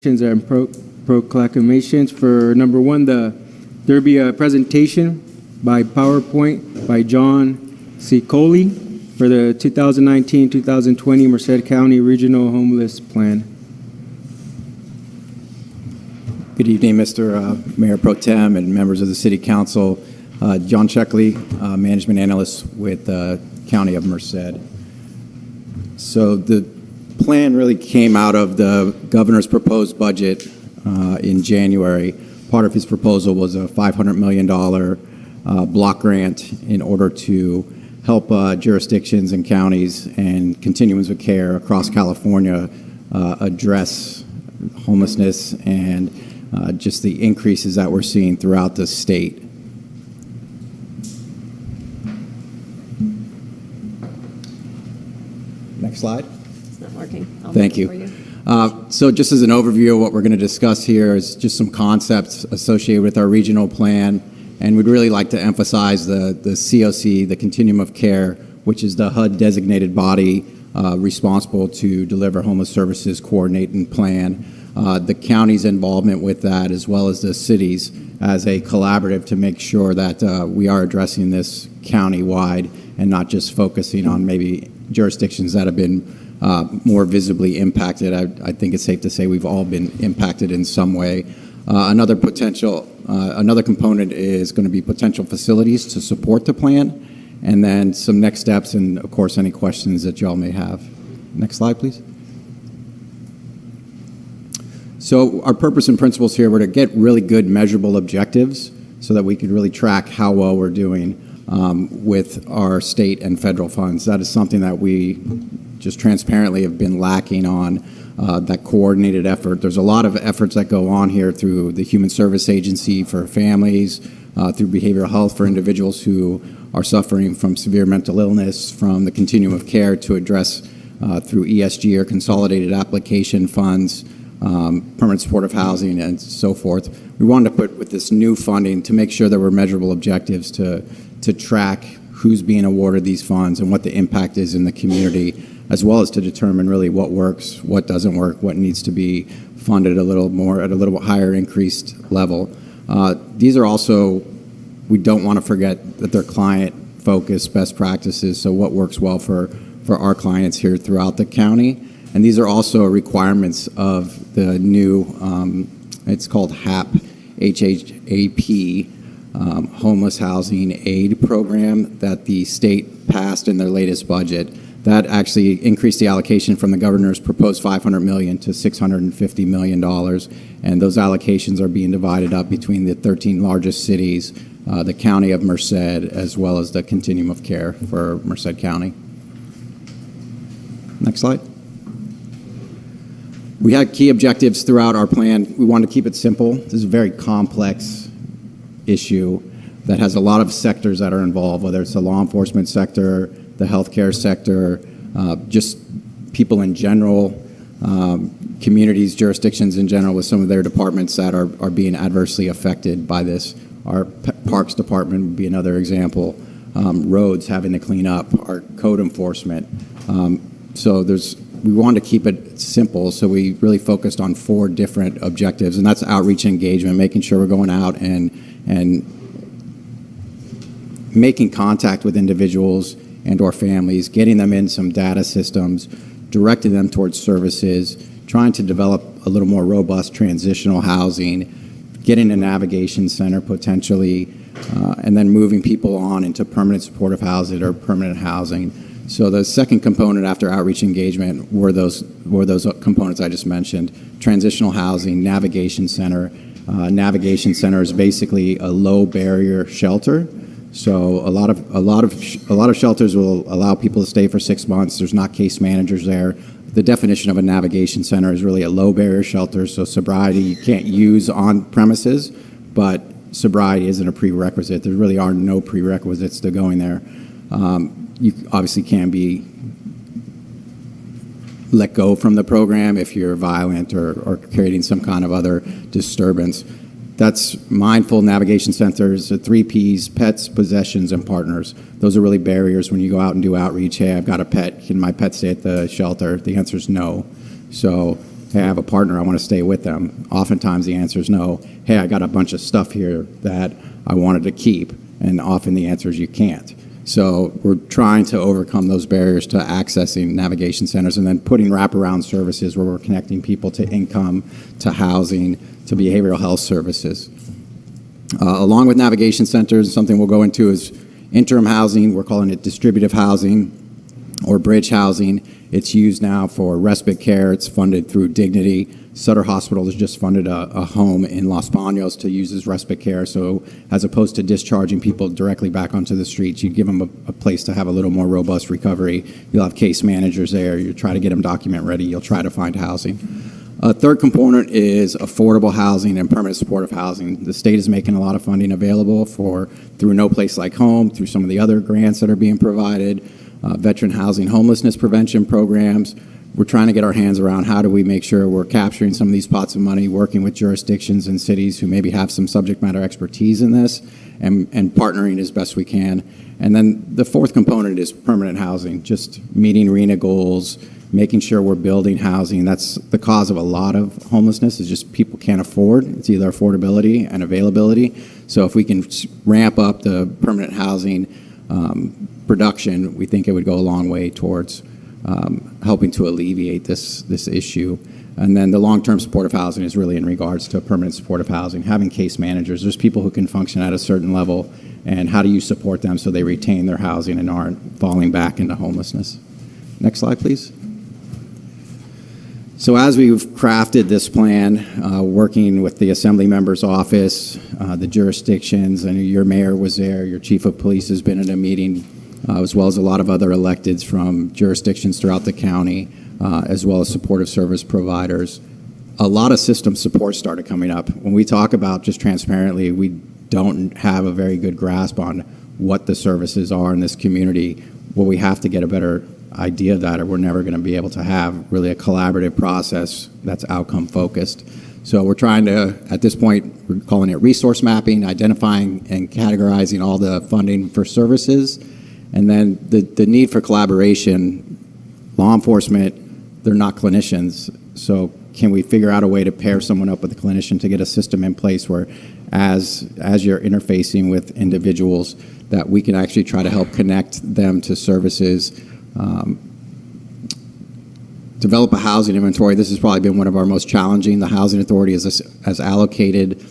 And proclamations. For number one, there'll be a presentation by PowerPoint by John C. Coley for the 2019-2020 Merced County Regional Homeless Plan. Good evening, Mr. Mayor Pro Tem and members of the City Council. John Checkley, Management Analyst with the County of Merced. So the plan really came out of the governor's proposed budget in January. Part of his proposal was a $500 million block grant in order to help jurisdictions and counties and continuums of care across California address homelessness and just the increases that we're seeing throughout the state. Next slide. Working. Thank you. So just as an overview of what we're going to discuss here is just some concepts associated with our regional plan, and we'd really like to emphasize the COC, the Continuum of Care, which is the HUD designated body responsible to deliver homeless services, coordinate, and plan. The county's involvement with that, as well as the cities as a collaborative to make sure that we are addressing this county-wide and not just focusing on maybe jurisdictions that have been more visibly impacted. I think it's safe to say we've all been impacted in some way. Another component is going to be potential facilities to support the plan, and then some next steps, and of course any questions that y'all may have. Next slide, please. So our purpose and principles here were to get really good measurable objectives so that we could really track how well we're doing with our state and federal funds. That is something that we just transparently have been lacking on, that coordinated effort. There's a lot of efforts that go on here through the Human Service Agency for families, through behavioral health for individuals who are suffering from severe mental illness, from the continuum of care to address through ESG or consolidated application funds, permanent supportive housing, and so forth. We wanted to put with this new funding to make sure there were measurable objectives to track who's being awarded these funds and what the impact is in the community, as well as to determine really what works, what doesn't work, what needs to be funded a little more at a little higher increased level. These are also, we don't want to forget that they're client-focused best practices, so what works well for our clients here throughout the county. And these are also requirements of the new, it's called HAP, H-H-A-P, Homeless Housing Aid Program that the state passed in their latest budget. That actually increased the allocation from the governor's proposed $500 million to $650 million, and those allocations are being divided up between the 13 largest cities, the county of Merced, as well as the continuum of care for Merced County. Next slide. We had key objectives throughout our plan. We wanted to keep it simple. This is a very complex issue that has a lot of sectors that are involved, whether it's the law enforcement sector, the healthcare sector, just people in general, communities, jurisdictions in general with some of their departments that are being adversely affected by this. Our Parks Department would be another example. Roads having to clean up, our code enforcement. So we wanted to keep it simple, so we really focused on 4 different objectives, and that's outreach and engagement, making sure we're going out and making contact with individuals and or families, getting them in some data systems, directing them towards services, trying to develop a little more robust transitional housing, getting a navigation center potentially, and then moving people on into permanent supportive housing or permanent housing. So the second component after outreach engagement were those components I just mentioned: transitional housing, navigation center. Navigation center is basically a low barrier shelter. So a lot of shelters will allow people to stay for 6 months. There's not case managers there. The definition of a navigation center is really a low barrier shelter. So sobriety you can't use on premises, but sobriety isn't a prerequisite. There really are no prerequisites to going there. You obviously can be let go from the program if you're violent or creating some kind of other disturbance. That's mindful navigation centers, the 3 Ps, pets, possessions, and partners. Those are really barriers when you go out and do outreach. Hey, I've got a pet. Can my pet stay at the shelter? The answer is no. So hey, I have a partner, I want to stay with them. Oftentimes the answer is no. Hey, I got a bunch of stuff here that I wanted to keep, and often the answer is you can't. So we're trying to overcome those barriers to accessing navigation centers, and then putting wraparound services where we're connecting people to income, to housing, to behavioral health services. Along with navigation centers, something we'll go into is interim housing. We're calling it distributive housing or bridge housing. It's used now for respite care. It's funded through Dignity. Sutter Hospital has just funded a home in Los Banos to use as respite care. So as opposed to discharging people directly back onto the streets, you give them a place to have a little more robust recovery. You'll have case managers there. You try to get them document ready. You'll try to find housing. A third component is affordable housing and permanent supportive housing. The state is making a lot of funding available through No Place Like Home, through some of the other grants that are being provided, veteran housing homelessness prevention programs. We're trying to get our hands around how do we make sure we're capturing some of these pots of money, working with jurisdictions and cities who maybe have some subject matter expertise in this, and partnering as best we can. And then the fourth component is permanent housing, just meeting RENA goals, making sure we're building housing. That's the cause of a lot of homelessness, is just people can't afford. It's either affordability and availability. So if we can ramp up the permanent housing production, we think it would go a long way towards helping to alleviate this issue. And then the long-term supportive housing is really in regards to permanent supportive housing, having case managers. There's people who can function at a certain level, and how do you support them so they retain their housing and aren't falling back into homelessness? Next slide, please. So as we've crafted this plan, working with the Assembly Member's office, the jurisdictions, and your mayor was there, your chief of police has been at a meeting, as well as a lot of other electeds from jurisdictions throughout the county, as well as supportive service providers. A lot of system support started coming up. When we talk about just transparently, we don't have a very good grasp on what the services are in this community. Well, we have to get a better idea of that, or we're never going to be able to have really a collaborative process that's outcome focused. So we're trying to, at this point, we're calling it resource mapping, identifying and categorizing all the funding for services. And then the need for collaboration. Law enforcement, they're not clinicians, so can we figure out a way to pair someone up with a clinician to get a system in place where as you're interfacing with individuals, that we can actually try to help connect them to services, develop a housing inventory. This has probably been one of our most challenging. The Housing Authority has allocated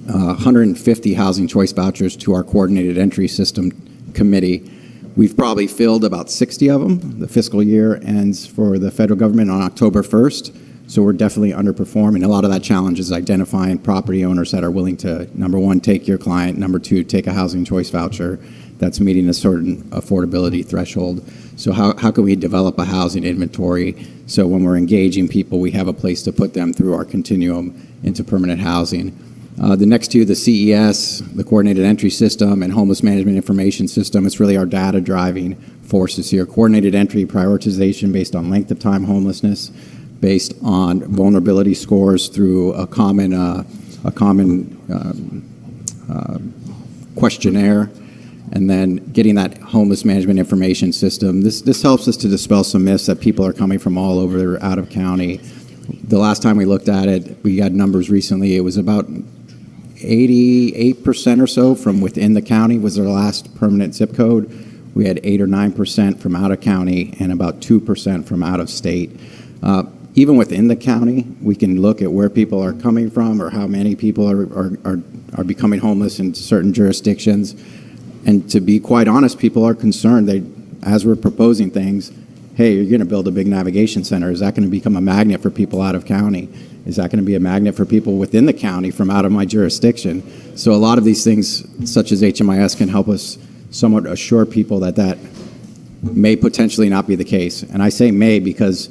150 housing choice vouchers to our coordinated entry system committee. We've probably filled about 60 of them. The fiscal year ends for the federal government on October 1st, so we're definitely underperforming. A lot of that challenge is identifying property owners that are willing to, number one, take your client, number two, take a housing choice voucher that's meeting a certain affordability threshold. So how can we develop a housing inventory so when we're engaging people, we have a place to put them through our continuum into permanent housing? The next two, the CES, the Coordinated Entry System, and Homeless Management Information System, it's really our data driving forces here. Coordinated entry prioritization based on length of time homelessness, based on vulnerability scores through a common questionnaire, and then getting that homeless management information system. This helps us to dispel some myths that people are coming from all over out of county. The last time we looked at it, we got numbers recently, it was about 88% or so from within the county was their last permanent zip code. We had 8 or 9% from out of county and about 2% from out of state. Even within the county, we can look at where people are coming from or how many people are becoming homeless in certain jurisdictions. And to be quite honest, people are concerned. As we're proposing things, hey, you're going to build a big navigation center. Is that going to become a magnet for people out of county? Is that going to be a magnet for people within the county from out of my jurisdiction? So a lot of these things, such as HMIS, can help us somewhat assure people that may potentially not be the case. And I say may because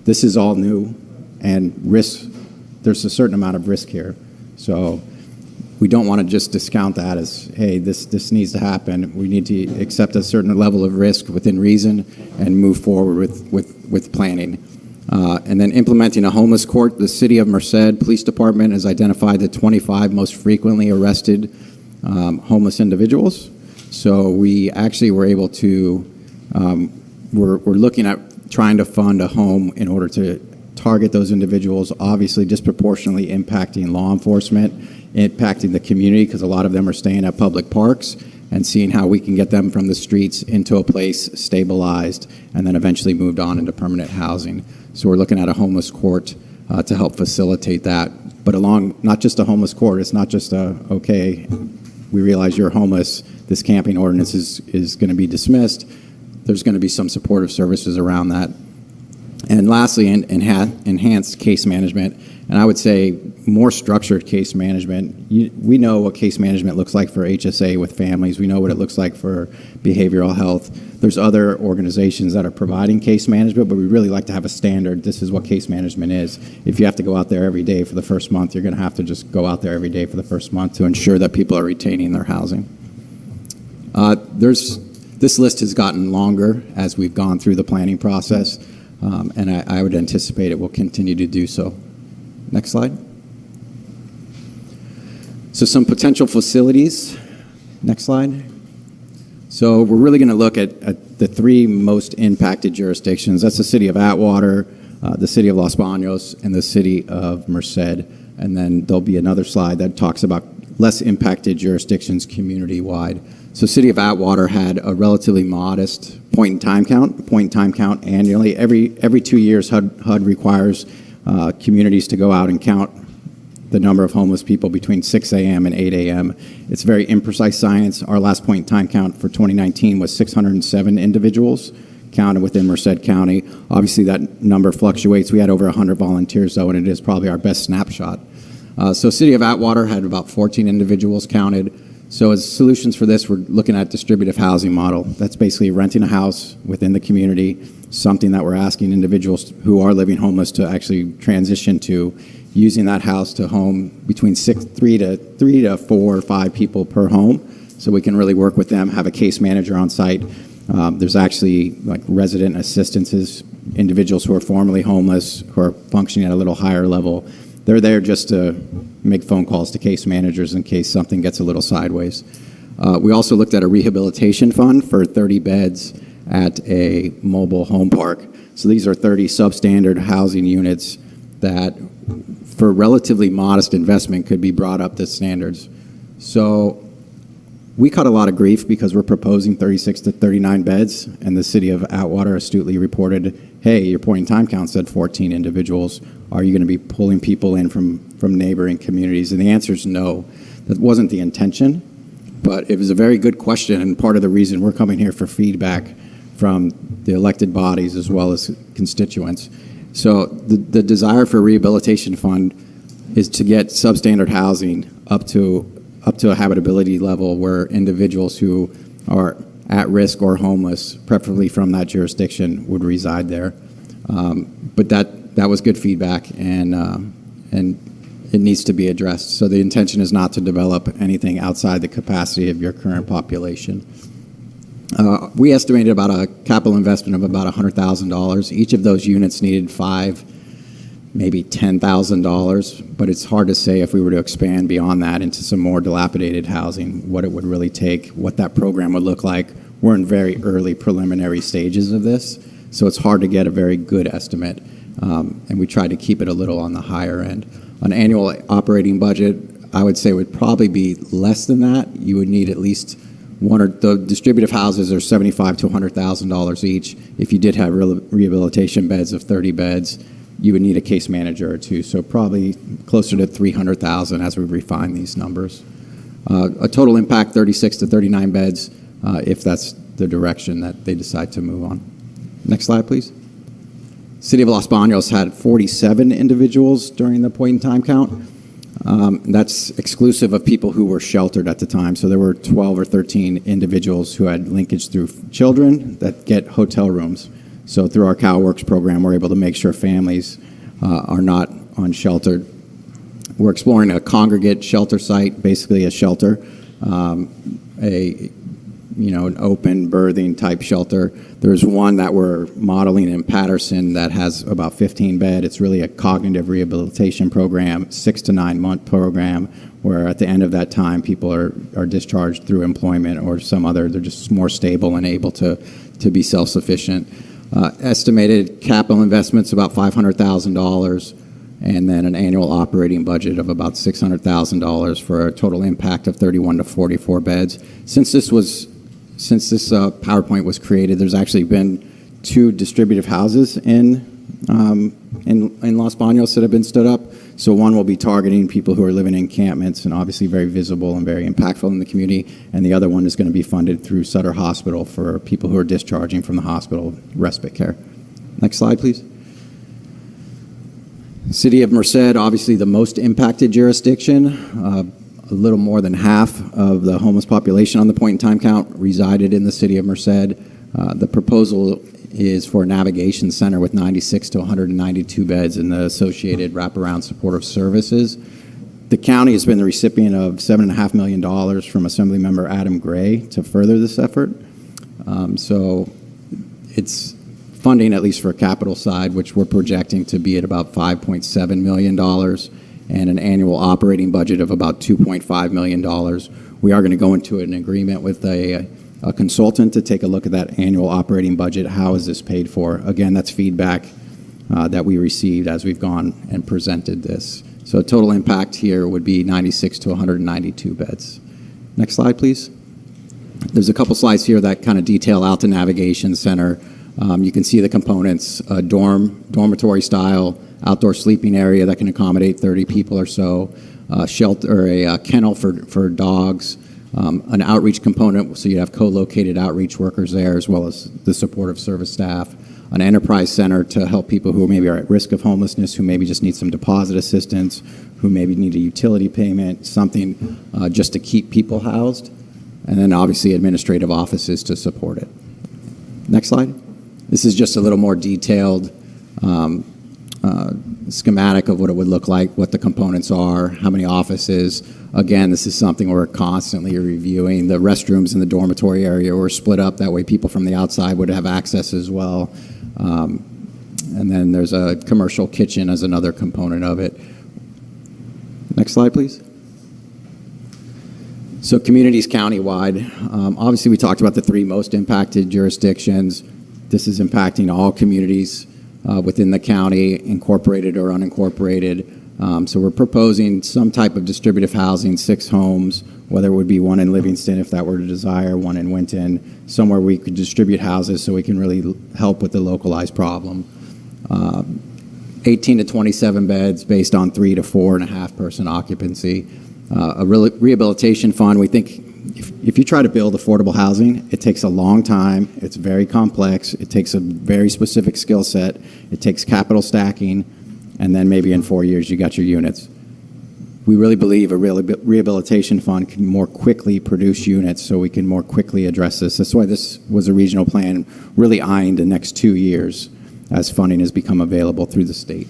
this is all new, and there's a certain amount of risk here. So we don't want to just discount that as, hey, this needs to happen. We need to accept a certain level of risk within reason and move forward with planning. And then implementing a homeless court. The City of Merced Police Department has identified the 25 most frequently arrested homeless individuals. So we actually were able to, we're looking at trying to fund a home in order to target those individuals, obviously disproportionately impacting law enforcement, impacting the community, because a lot of them are staying at public parks, and seeing how we can get them from the streets into a place stabilized and then eventually moved on into permanent housing. So we're looking at a homeless court to help facilitate that. But along, not just a homeless court, it's not just okay, we realize you're homeless, this camping ordinance is going to be dismissed. There's going to be some supportive services around that. And lastly, enhanced case management. And I would say more structured case management. We know what case management looks like for HSA with families. We know what it looks like for behavioral health. There's other organizations that are providing case management, but we really like to have a standard. This is what case management is. If you have to go out there every day for the first month, you're going to have to just go out there every day for the first month to ensure that people are retaining their housing. This list has gotten longer as we've gone through the planning process, and I would anticipate it will continue to do so. Next slide. So some potential facilities. Next slide. So we're really going to look at the three most impacted jurisdictions. That's the city of Atwater, the city of Los Baños, and the city of Merced. And then there'll be another slide that talks about less impacted jurisdictions community-wide. So city of Atwater had a relatively modest point-in-time count annually. Every 2 years, HUD requires communities to go out and count the number of homeless people between 6 a.m. and 8 a.m. It's very imprecise science. Our last point-in-time count for 2019 was 607 individuals counted within Merced County. Obviously, that number fluctuates. We had over 100 volunteers, though, and it is probably our best snapshot. So city of Atwater had about 14 individuals counted. So as solutions for this, we're looking at distributive housing model. That's basically renting a house within the community, something that we're asking individuals who are living homeless to actually transition to, using that house to home between three to 4 or 5 people per home. So we can really work with them, have a case manager on site. There's actually like resident assistances, individuals who are formerly homeless, who are functioning at a little higher level. They're there just to make phone calls to case managers in case something gets a little sideways. We also looked at a rehabilitation fund for 30 beds at a mobile home park. So these are 30 substandard housing units that, for relatively modest investment, could be brought up to standards. So we caught a lot of grief because we're proposing 36 to 39 beds, and the city of Atwater astutely reported, hey, your point-in-time count said 14 individuals. Are you going to be pulling people in from neighboring communities? And the answer is no. That wasn't the intention, but it was a very good question, and part of the reason we're coming here for feedback from the elected bodies as well as constituents. So the desire for a rehabilitation fund is to get substandard housing up to a habitability level where individuals who are at risk or homeless, preferably from that jurisdiction, would reside there. But that was good feedback, and it needs to be addressed. So the intention is not to develop anything outside the capacity of your current population. We estimated about a capital investment of about $100,000. Each of those units needed $5,000, maybe $10,000, but it's hard to say if we were to expand beyond that into some more dilapidated housing, what it would really take, what that program would look like. We're in very early preliminary stages of this, so it's hard to get a very good estimate, and we tried to keep it a little on the higher end. An annual operating budget, I would say, would probably be less than that. You would need at least the distributive houses are $75,000 to $100,000 each. If you did have rehabilitation beds of 30 beds, you would need a case manager or two, so probably closer to $300,000 as we refine these numbers. A total impact, 36 to 39 beds, if that's the direction that they decide to move on. Next slide, please. City of Los Baños had 47 individuals during the point-in-time count. That's exclusive of people who were sheltered at the time. So there were 12 or 13 individuals who had linkage through children that get hotel rooms. So through our CalWorks program, we're able to make sure families are not unsheltered. We're exploring a congregate shelter site, basically a shelter, an open berthing type shelter. There's one that we're modeling in Patterson that has about 15 bed. It's really a cognitive rehabilitation program, 6 to 9 month program, where at the end of that time, people are discharged through employment or some other, they're just more stable and able to be self-sufficient. Estimated capital investments about $500,000, and then an annual operating budget of about $600,000 for a total impact of 31 to 44 beds. Since this PowerPoint was created, there's actually been 2 distributive houses in Los Baños that have been stood up. So one will be targeting people who are living in encampments and obviously very visible and very impactful in the community, and the other one is going to be funded through Sutter Hospital for people who are discharging from the hospital, respite care. Next slide, please. City of Merced, obviously the most impacted jurisdiction. A little more than half of the homeless population on the point-in-time count resided in the City of Merced. The proposal is for a navigation center with 96 to 192 beds and the associated wraparound supportive services. The county has been the recipient of $7.5 million from Assemblymember Adam Gray to further this effort. So it's funding, at least for a capital side, which we're projecting to be at about $5.7 million and an annual operating budget of about $2.5 million. We are going to go into an agreement with a consultant to take a look at that annual operating budget. How is this paid for? Again, that's feedback that we received as we've gone and presented this. So total impact here would be 96 to 192 beds. Next slide, please. There's a couple slides here that kind of detail out the navigation center. You can see the components: a dormitory style, outdoor sleeping area that can accommodate 30 people or so, shelter, a kennel for dogs, an outreach component, so you have co-located outreach workers there, as well as the supportive service staff, an enterprise center to help people who maybe are at risk of homelessness, who maybe just need some deposit assistance, who maybe need a utility payment, something just to keep people housed, and then obviously administrative offices to support it. Next slide. This is just a little more detailed schematic of what it would look like, what the components are, how many offices. Again, this is something we're constantly reviewing. The restrooms in the dormitory area were split up. That way people from the outside would have access as well. And then there's a commercial kitchen as another component of it. Next slide, please. So communities countywide. Obviously, we talked about the 3 most impacted jurisdictions. This is impacting all communities within the county, incorporated or unincorporated. So we're proposing some type of distributive housing, 6 homes, whether it would be one in Livingston if that were to desire, one in Winton, somewhere we could distribute houses so we can really help with the localized problem. 18 to 27 beds based on 3 to 4.5 person occupancy. A rehabilitation fund, we think if you try to build affordable housing, it takes a long time, it's very complex, it takes a very specific skill set, it takes capital stacking, and then maybe in 4 years you got your units. We really believe a rehabilitation fund can more quickly produce units so we can more quickly address this. That's why this was a regional plan really eyeing the next 2 years as funding has become available through the state.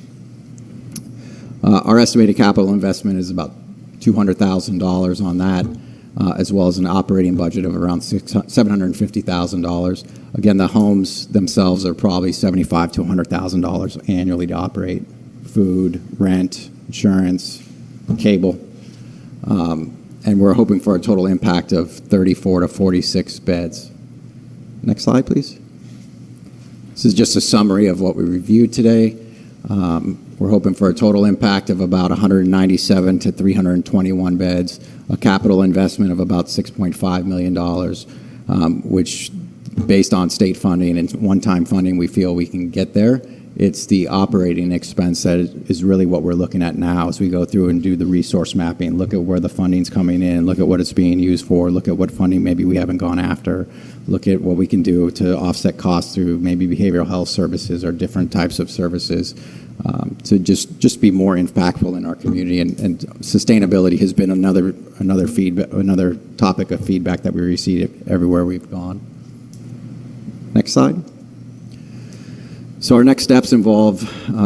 Our estimated capital investment is about $200,000 on that, as well as an operating budget of around $750,000. Again, the homes themselves are probably $75,000 to $100,000 annually to operate. Food, rent, insurance, cable. And we're hoping for a total impact of 34 to 46 beds. Next slide, please. This is just a summary of what we reviewed today. We're hoping for a total impact of about 197 to 321 beds, a capital investment of about $6.5 million, which, based on state funding and one-time funding, we feel we can get there. It's the operating expense that is really what we're looking at now as we go through and do the resource mapping, look at where the funding's coming in, look at what it's being used for, look at what funding maybe we haven't gone after, look at what we can do to offset costs through maybe behavioral health services or different types of services, to just be more impactful in our community. And sustainability has been another topic of feedback that we receive everywhere we've gone. Next slide. So our next steps involve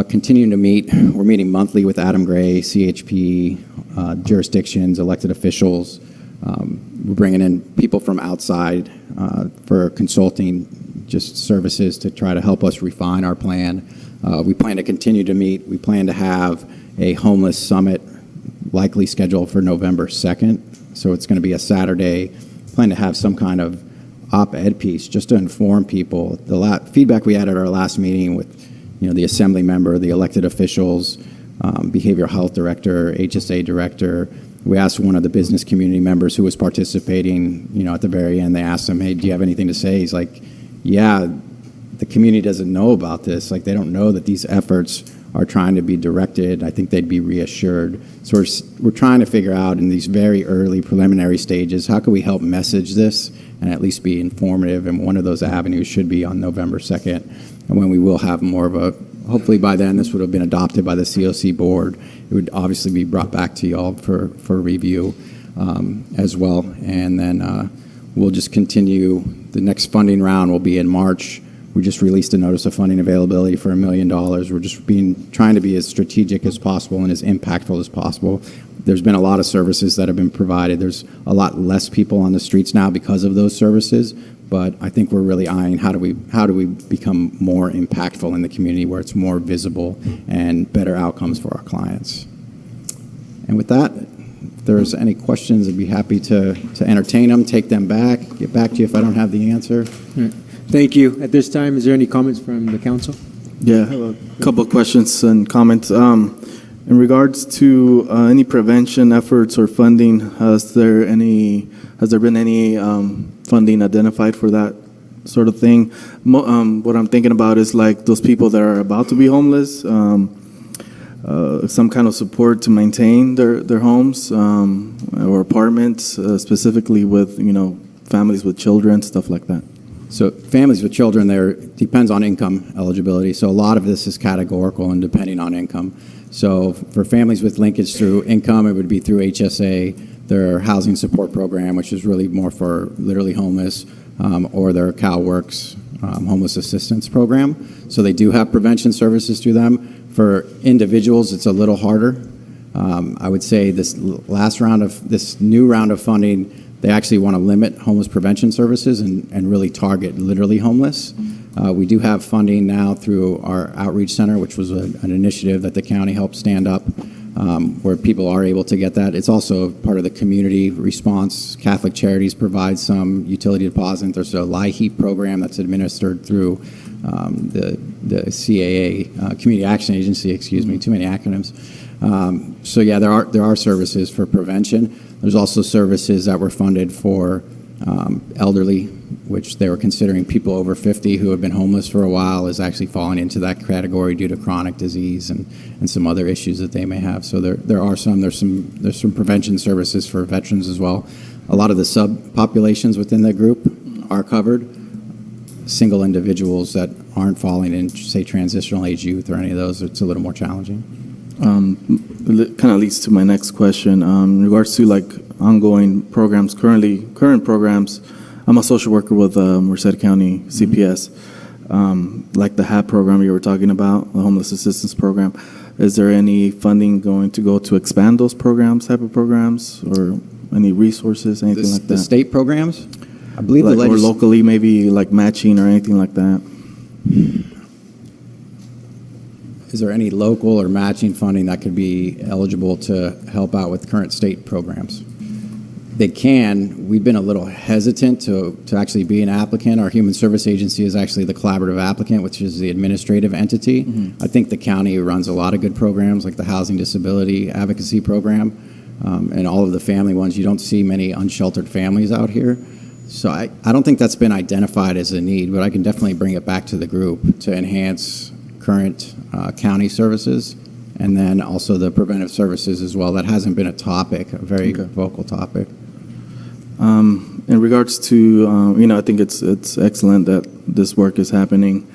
continuing to meet. We're meeting monthly with Adam Gray, CHP, jurisdictions, elected officials. We're bringing in people from outside for consulting, just services to try to help us refine our plan. We plan to continue to meet. We plan to have a homeless summit likely scheduled for November 2nd. So it's going to be a Saturday. Plan to have some kind of op-ed piece just to inform people. The feedback we had at our last meeting with, the assembly member, the elected officials, behavioral health director, HSA director. We asked one of the business community members who was participating, at the very end, they asked him, hey, do you have anything to say? He's like, yeah, the community doesn't know about this. Like, they don't know that these efforts are trying to be directed. I think they'd be reassured. So we're trying to figure out in these very early preliminary stages, how can we help message this and at least be informative? And one of those avenues should be on November 2nd, and when we will have more of a, hopefully by then this would have been adopted by the COC board. It would obviously be brought back to y'all for review as well. And then we'll just continue. The next funding round will be in March. We just released a notice of funding availability for $1 million. We're just trying to be as strategic as possible and as impactful as possible. There's been a lot of services that have been provided. There's a lot less people on the streets now because of those services, but I think we're really eyeing how do we become more impactful in the community where it's more visible and better outcomes for our clients. And with that, if there's any questions, I'd be happy to entertain them, take them back, get back to you if I don't have the answer. Thank you. At this time, is there any comments from the council? Yeah, I have a couple of questions and comments. In regards to any prevention efforts or funding, has there been any funding identified for that sort of thing? What I'm thinking about is like those people that are about to be homeless, some kind of support to maintain their homes or apartments, specifically with families with children, stuff like that. So families with children, there depends on income eligibility. So a lot of this is categorical and depending on income. So for families with linkage through income, it would be through HSA, their housing support program, which is really more for literally homeless, or their CalWorks homeless assistance program. So they do have prevention services through them. For individuals, it's a little harder. I would say this new round of funding, they actually want to limit homeless prevention services and really target literally homeless. We do have funding now through our outreach center, which was an initiative that the county helped stand up, where people are able to get that. It's also part of the community response. Catholic Charities provide some utility deposit. There's a LIHEAP program that's administered through the CAA, Community Action Agency, excuse me, too many acronyms. So yeah, there are services for prevention. There's also services that were funded for elderly, which they were considering people over 50 who have been homeless for a while is actually falling into that category due to chronic disease and some other issues that they may have. So there's some prevention services for veterans as well. A lot of the subpopulations within the group are covered. Single individuals that aren't falling in, say, transitional age youth or any of those, it's a little more challenging. Kind of leads to my next question. In regards to like ongoing programs, current programs, I'm a social worker with Merced County CPS. Like the HAP program you were talking about, the homeless assistance program. Is there any funding going to go to expand those programs, type of programs, or any resources, anything like that? The state programs? I believe or locally, maybe like matching or anything like that. Is there any local or matching funding that could be eligible to help out with current state programs? They can. We've been a little hesitant to actually be an applicant. Our Human Service Agency is actually the collaborative applicant, which is the administrative entity. Mm-hmm. I think the county runs a lot of good programs like the Housing Disability Advocacy Program and all of the family ones. You don't see many unsheltered families out here. So I don't think that's been identified as a need, but I can definitely bring it back to the group to enhance current county services, and then also the preventive services as well. That hasn't been a topic, a very vocal topic. In regards to, I think it's excellent that this work is happening,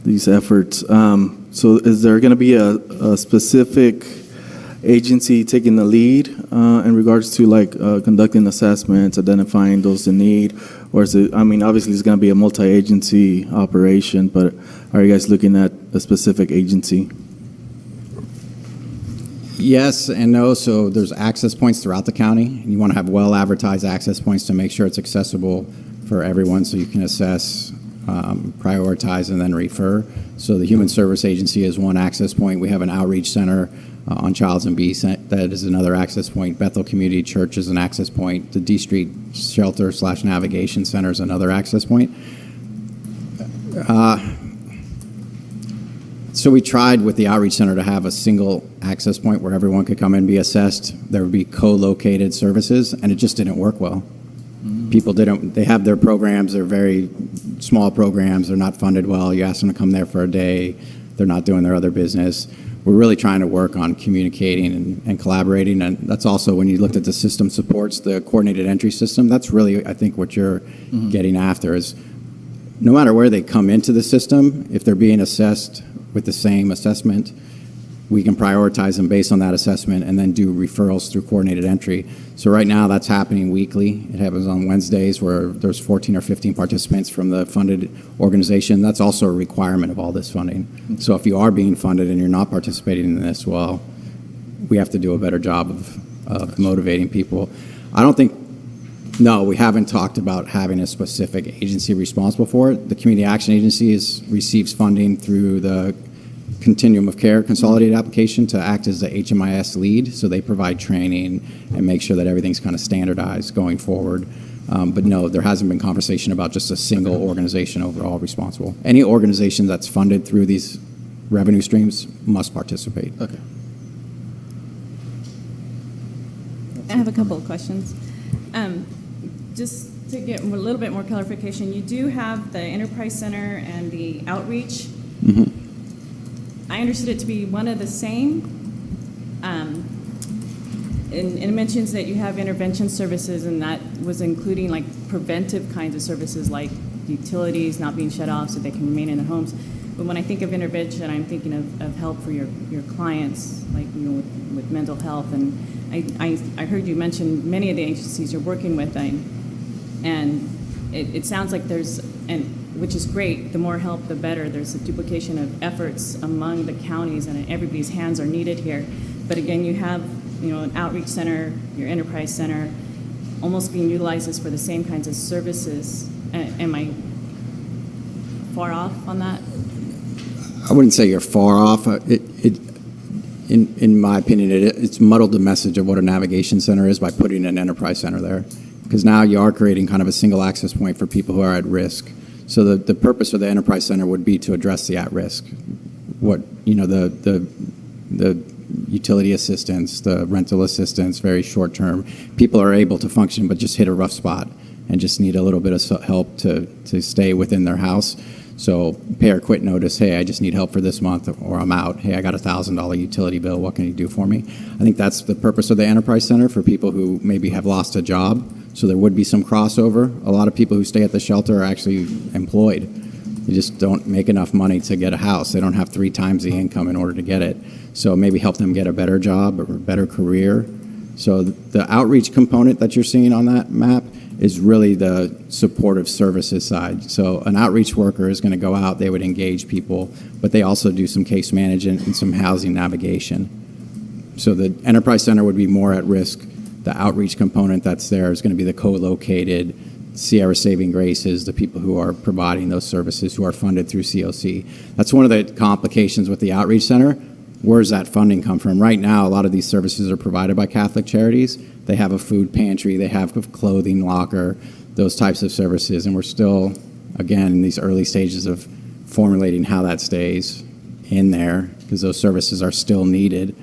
these efforts. So is there going to be a specific agency taking the lead in regards to like conducting assessments, identifying those in need? Or is it, obviously it's going to be a multi-agency operation, but are you guys looking at a specific agency? Yes and no. So there's access points throughout the county. You want to have well-advertised access points to make sure it's accessible for everyone so you can assess prioritize, and then refer. So the Human Service Agency is one access point. We have an outreach center on Childs and B that is another access point. Bethel Community Church is an access point. The D Street Shelter / Navigation Center is another access point. So we tried with the outreach center to have a single access point where everyone could come and be assessed. There would be co-located services, and it just didn't work well. People they have their programs, they're very small programs, they're not funded well. You ask them to come there for a day, they're not doing their other business. We're really trying to work on communicating and collaborating, and that's also when you looked at the system supports, the coordinated entry system, that's really, I think, what you're getting after is no matter where they come into the system, if they're being assessed with the same assessment, we can prioritize them based on that assessment and then do referrals through coordinated entry. So right now that's happening weekly. It happens on Wednesdays where there's 14 or 15 participants from the funded organization. That's also a requirement of all this funding. So if you are being funded and you're not participating in this, well, we have to do a better job of motivating people. No, we haven't talked about having a specific agency responsible for it. The Community Action Agency receives funding through the Continuum of Care Consolidated application to act as the HMIS lead, so they provide training and make sure that everything's kind of standardized going forward. But no, there hasn't been conversation about just a single organization overall responsible. Any organization that's funded through these revenue streams must participate. Okay. I have a couple of questions. Just to get a little bit more clarification, you do have the Enterprise Center and the outreach. I understood it to be one of the same. And it mentions that you have intervention services, and that was including like preventive kinds of services like utilities not being shut off so they can remain in their homes. But when I think of intervention, I'm thinking of help for your clients, like with mental health. And I heard you mention many of the agencies you're working with, and it sounds like which is great. The more help, the better. There's a duplication of efforts among the counties, and everybody's hands are needed here. But again, you have an outreach center, your enterprise center, almost being utilized for the same kinds of services. Am I far off on that? I wouldn't say you're far off. In my opinion, it's muddled the message of what a navigation center is by putting an enterprise center there. Because now you are creating kind of a single access point for people who are at risk. So the purpose of the enterprise center would be to address the at-risk. The utility assistance, the rental assistance, very short term. People are able to function but just hit a rough spot and just need a little bit of help to stay within their house. So pay or quit notice, hey, I just need help for this month, or I'm out. Hey, I got a $1,000 utility bill. What can you do for me? I think that's the purpose of the Enterprise Center for people who maybe have lost a job. So there would be some crossover. A lot of people who stay at the shelter are actually employed. They just don't make enough money to get a house. They don't have 3 times the income in order to get it. So maybe help them get a better job or a better career. So the outreach component that you're seeing on that map is really the supportive services side. So an outreach worker is going to go out, they would engage people, but they also do some case management and some housing navigation. So the Enterprise Center would be more at risk. The outreach component that's there is going to be the co-located Sierra Saving Graces, the people who are providing those services who are funded through COC. That's one of the complications with the outreach center. Where does that funding come from? Right now, a lot of these services are provided by Catholic Charities. They have a food pantry, they have a clothing locker, those types of services, and we're still, again, in these early stages of formulating how that stays in there, because those services are still needed.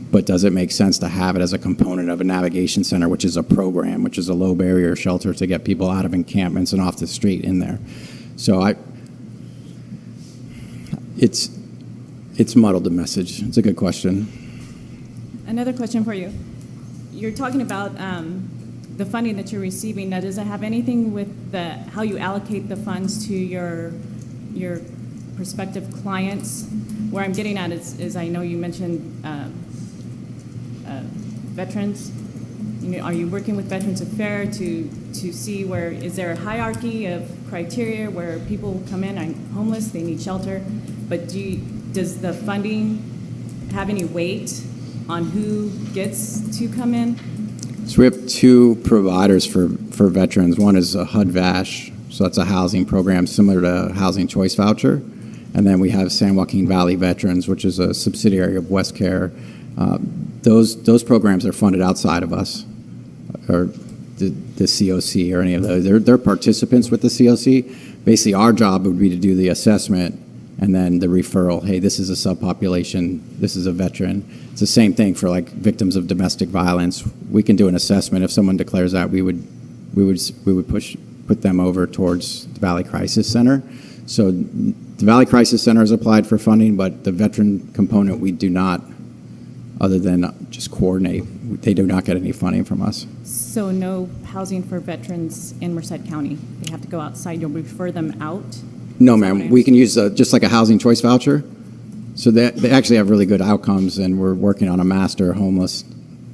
But does it make sense to have it as a component of a navigation center, which is a program, which is a low barrier shelter to get people out of encampments and off the street in there? So it's muddled the message. It's a good question. Another question for you. You're talking about the funding that you're receiving. Now, does it have anything with how you allocate the funds to your prospective clients? Where I'm getting at is I know you mentioned veterans. Are you working with Veterans Affairs to see where is there a hierarchy of criteria where people come in, I'm homeless, they need shelter, but does the funding have any weight on who gets to come in? So we have 2 providers for veterans. One is a HUD-VASH So that's a housing program similar to Housing Choice Voucher. And then we have San Joaquin Valley Veterans, which is a subsidiary of West Care. Those programs are funded outside of us, or the COC or any of those. They're participants with the COC. Basically, our job would be to do the assessment and then the referral. Hey, this is a subpopulation. This is a veteran. It's the same thing for like victims of domestic violence. We can do an assessment. If someone declares that, we would put them over towards the Valley Crisis Center. So the Valley Crisis Center has applied for funding, but the veteran component we do not, other than just coordinate. They do not get any funding from us. So no housing for veterans in Merced County? They have to go outside, you'll refer them out? No, ma'am. We can use just like a housing choice voucher. So they actually have really good outcomes, and we're working on a master homeless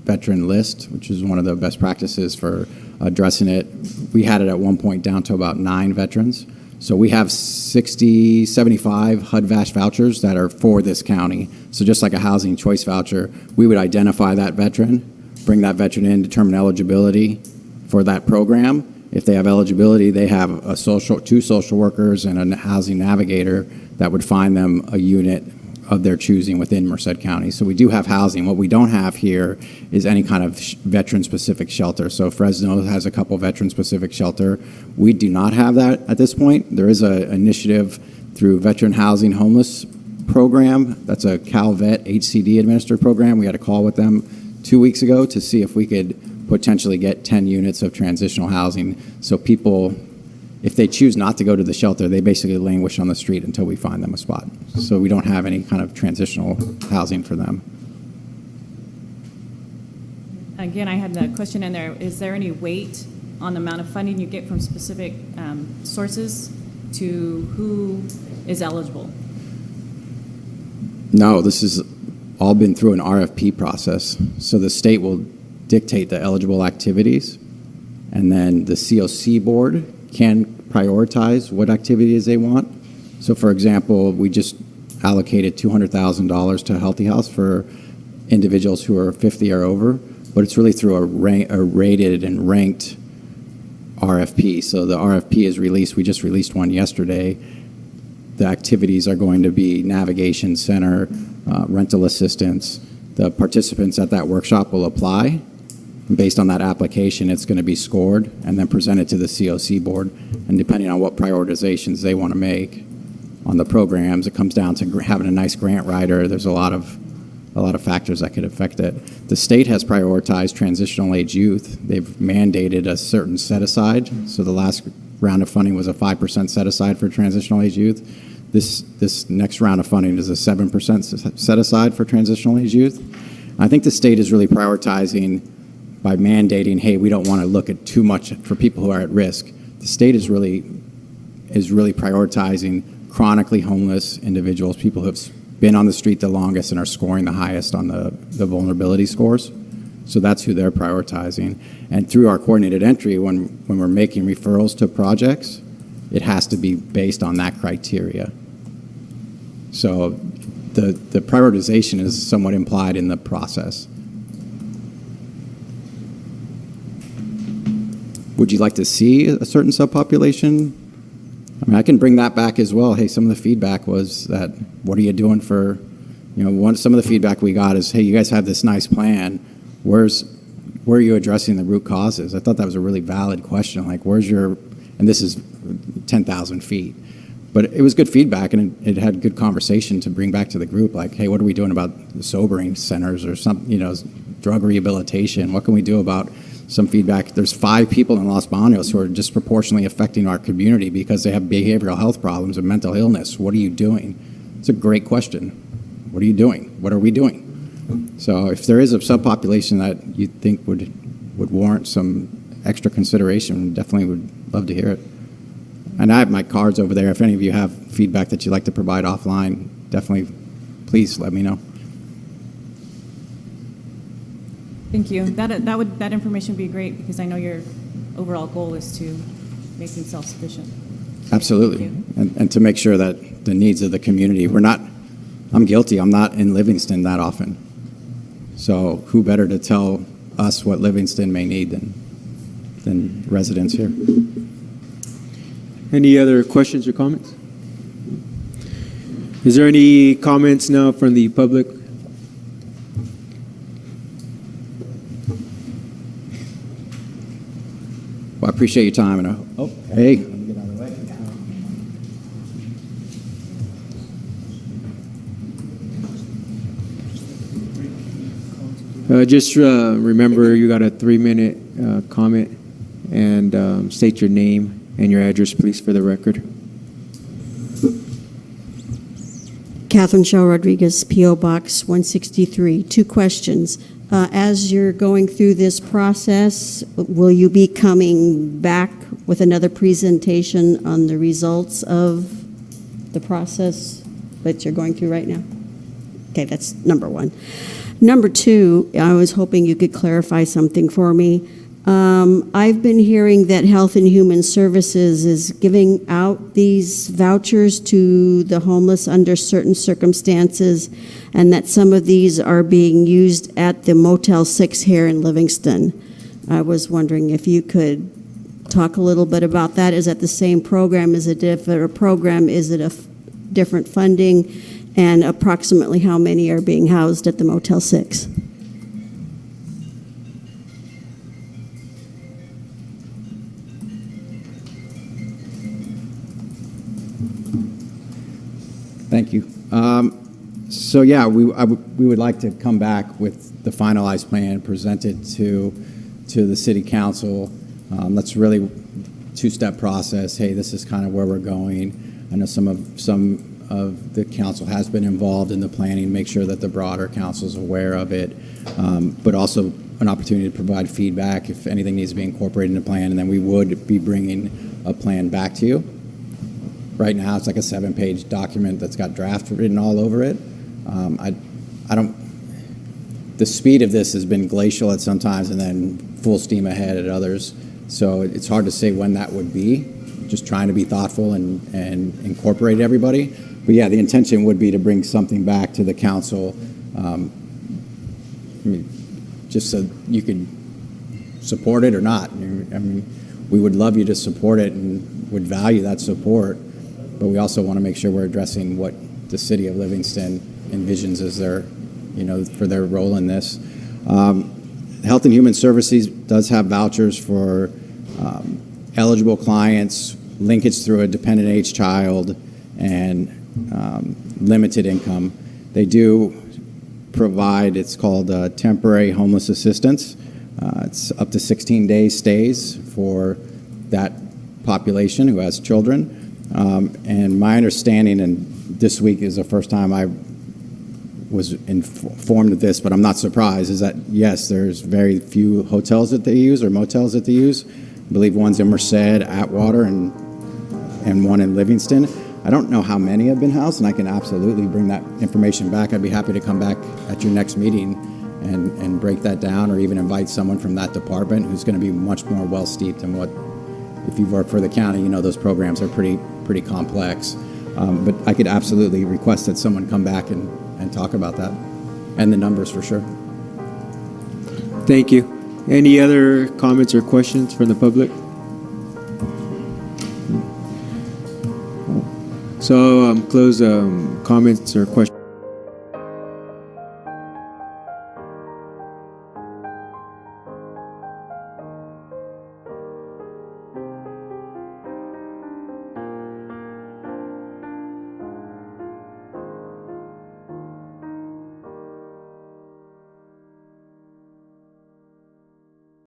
veteran list, which is one of the best practices for addressing it. We had it at one point down to about 9 veterans. So we have 60, 75 HUD-VASH vouchers that are for this county. So just like a housing choice voucher, we would identify that veteran, bring that veteran in, determine eligibility for that program. If they have eligibility, they have 2 social workers and a housing navigator that would find them a unit of their choosing within Merced County. So we do have housing. What we don't have here is any kind of veteran-specific shelter. So Fresno has a couple veteran-specific shelter. We do not have that at this point. There is an initiative through Veteran Housing Homeless Program. That's a CalVet HCD administered program. We had a call with them 2 weeks ago to see if we could potentially get 10 units of transitional housing. So people, if they choose not to go to the shelter, they basically languish on the street until we find them a spot. So we don't have any kind of transitional housing for them. Again, I had the question in there, is there any weight on the amount of funding you get from specific sources to who is eligible? No, this has all been through an RFP process. So the state will dictate the eligible activities, and then the COC board can prioritize what activities they want. So for example, we just allocated $200,000 to Healthy House for individuals who are 50 or over, but it's really through a rated and ranked RFP. So the RFP is released. We just released one yesterday. The activities are going to be navigation center, rental assistance. The participants at that workshop will apply. Based on that application, it's going to be scored and then presented to the COC board. And depending on what prioritizations they want to make on the programs, it comes down to having a nice grant writer. There's a lot of factors that could affect it. The state has prioritized transitional age youth. They've mandated a certain set aside. So the last round of funding was a 5% set aside for transitional age youth. This next round of funding is a 7% set aside for transitional age youth. I think the state is really prioritizing by mandating, hey, we don't want to look at too much for people who are at risk. The state is really prioritizing chronically homeless individuals, people who have been on the street the longest and are scoring the highest on the vulnerability scores. So that's who they're prioritizing. And through our coordinated entry, when we're making referrals to projects, it has to be based on that criteria. So the prioritization is somewhat implied in the process. Would you like to see a certain subpopulation? I mean, I can bring that back as well. Hey, some of the feedback was that, what are you doing for, some of the feedback we got is, hey, you guys have this nice plan. Where are you addressing the root causes? I thought that was a really valid question. Like, and this is 10,000 feet. But it was good feedback, and it had good conversation to bring back to the group. Like, hey, what are we doing about the sobering centers or drug rehabilitation? What can we do about some feedback? There's 5 people in Los Banos who are disproportionately affecting our community because they have behavioral health problems and mental illness. What are you doing? It's a great question. What are you doing? What are we doing? So if there is a subpopulation that you think would warrant some extra consideration, definitely would love to hear it. And I have my cards over there. If any of you have feedback that you'd like to provide offline, definitely please let me know. Thank you. That information would be great, because I know your overall goal is to make them self-sufficient. Absolutely. And to make sure that the needs of the community, I'm guilty, I'm not in Livingston that often. So who better to tell us what Livingston may need than residents here? Any other questions or comments? Is there any comments now from the public? Well, I appreciate your time, and hey. Let me get out of the way. Just remember, you got a 3-minute comment, and state your name and your address, please, for the record. Catherine Shaw Rodriguez, P.O. Box 163. 2 questions. As you're going through this process, will you be coming back with another presentation on the results of the process that you're going through right now? Okay, that's number 1. Number 2, I was hoping you could clarify something for me. I've been hearing that Health and Human Services is giving out these vouchers to the homeless under certain circumstances, and that some of these are being used at the Motel 6 here in Livingston. I was wondering if you could talk a little bit about that. Is that the same program? Is it a different program? Is it a different funding? And approximately how many are being housed at the Motel 6? Thank you. So yeah, we would like to come back with the finalized plan, present it to the city council. That's really 2-step process. Hey, this is kind of where we're going. I know some of the council has been involved in the planning, make sure that the broader council is aware of it, but also an opportunity to provide feedback if anything needs to be incorporated in the plan, and then we would be bringing a plan back to you. Right now, it's like a 7-page document that's got draft written all over it. The speed of this has been glacial at some times and then full steam ahead at others. So it's hard to say when that would be. Just trying to be thoughtful and incorporate everybody. But yeah, the intention would be to bring something back to the council, just so you could support it or not. I mean, we would love you to support it and would value that support. But we also want to make sure we're addressing what the city of Livingston envisions as their, for their role in this. Health and Human Services does have vouchers for eligible clients, linkage through a dependent age child, and limited income. They do provide, it's called temporary homeless assistance. It's up to 16 days stays for that population who has children. And my understanding, and this week is the first time I was informed of this, but I'm not surprised, is that, yes, there's very few hotels that they use or motels that they use. I believe one's in Merced, Atwater, and one in Livingston. I don't know how many have been housed, and I can absolutely bring that information back. I'd be happy to come back at your next meeting and break that down, or even invite someone from that department who's going to be much more well-steeped in what, if you've worked for the county, those programs are pretty complex. But I could absolutely request that someone come back and talk about that, and the numbers for sure. Thank you. Any other comments or questions from the public? So close comments or questions.